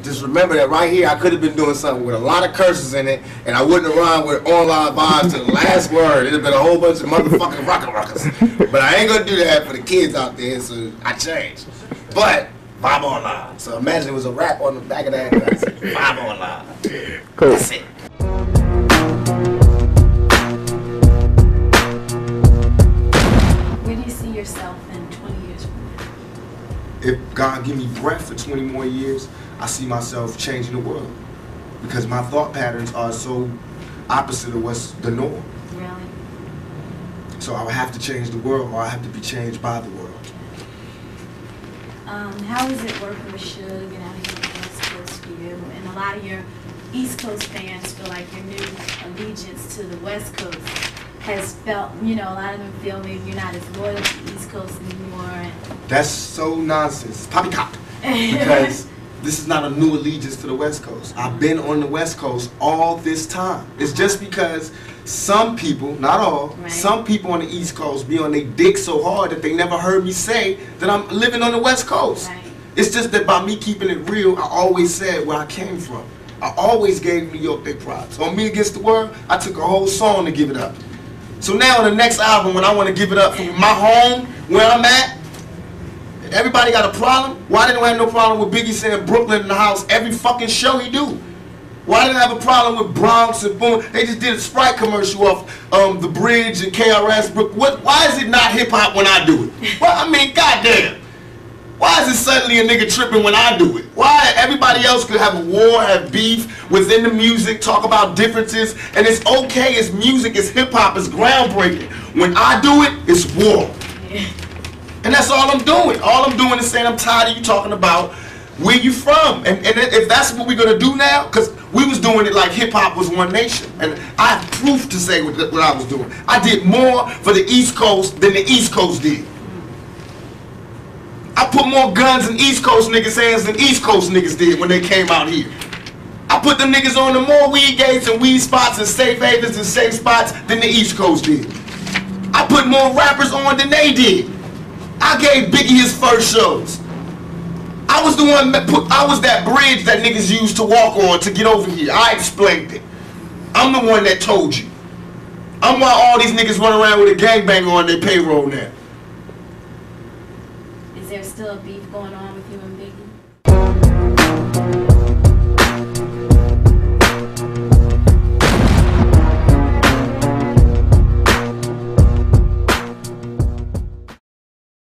just remember that right here, I could have been doing something with a lot of curses in it, and I wouldn't have rhymed with all our vibes to the last word. It'd have been a whole bunch of motherfucking rockers. But I ain't gonna do that for the kids out there, so I changed. But vibe online. So imagine it was a rap on the back of that. Vibe online. Cool. That's it. Where do you see yourself in 20 years from now? If God give me breath for 20 more years, I see myself changing the world. Because my thought patterns are so opposite of what's the norm. Really? So I would have to change the world, or I have to be changed by the world. How is it working with Suge and out here on the West Coast for you? And a lot of your East Coast fans feel like your new allegiance to the West Coast has felt, you know, a lot of them feel maybe you're not as loyal to the East Coast anymore. And that's so nonsense. Poppycock. Because this is not a new allegiance to the West Coast. I've been on the West Coast all this time. It's just because some people, not all, right, some people on the East Coast be on their dick so hard that they never heard me say that I'm living on the West Coast. Right. It's just that by me keeping it real, I always said where I came from. I always gave New York their props. On Me Against the World, I took a whole song to give it up. So now on the next album, when I want to give it up from my home, where I'm at, everybody got a problem? Why didn't I have no problem with Biggie saying Brooklyn in the house every fucking show he do? Why didn't I have a problem with Bronx and Boom? They just did a Sprite commercial off The Bridge and KRS. Why is it not hip-hop when I do it? Well, I mean, goddamn. Why is it suddenly a nigga tripping when I do it? Why everybody else could have a war, have beef within the music, talk about differences, and it's okay, it's music, it's hip-hop, it's groundbreaking. When I do it, it's war. And that's all I'm doing. All I'm doing is saying I'm tired of you talking about where you from. And if that's what we're gonna do now, because we was doing it like hip-hop was one nation. And I have proof to say what I was doing. I did more for the East Coast than the East Coast did. I put more guns in East Coast niggas' hands than East Coast niggas did when they came out here. I put them niggas on the more weed gates and weed spots and safe havens and safe spots than the East Coast did. I put more rappers on than they did. I gave Biggie his first shows. I was the one that I was that bridge that niggas used to walk on to get over here. I explained it. I'm the one that told you. I'm why all these niggas run around with a gangbanger on their payroll now. Is there still a beef going on with you and Biggie?